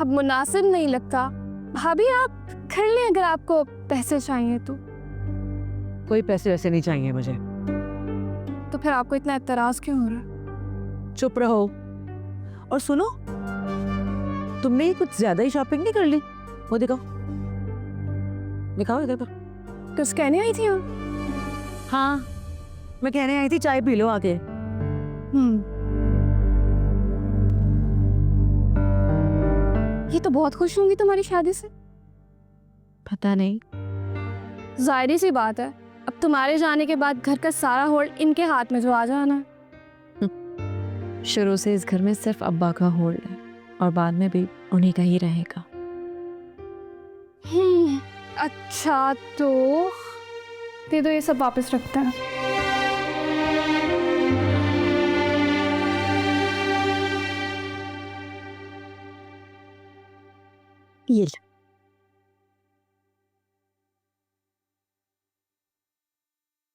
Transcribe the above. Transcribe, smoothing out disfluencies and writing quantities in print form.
अब मुनासिब नहीं लगता। भाभी आप कर लें अगर आपको पैसे चाहिए तो। कोई पैसे वैसे नहीं चाहिए मुझे। तो फिर आपको इतना एतराज क्यों हो रहा है? चुप रहो। और सुनो, तुमने ये कुछ ज्यादा ही शॉपिंग नहीं कर ली? वो दिखाओ, दिखाओ इधर पर। कुछ कहने आई थी आप? हाँ, मैं कहने आई थी चाय पी लो आके। ये तो बहुत खुश होंगी तुम्हारी शादी से। पता नहीं। जाहिर सी बात है, अब तुम्हारे जाने के बाद घर का सारा होल्ड इनके हाथ में जो आ जाना है। शुरू से इस घर में सिर्फ अब्बा का होल्ड है और बाद में भी उन्हीं का ही रहेगा। अच्छा तो दे दो, ये सब वापस रखता है। ये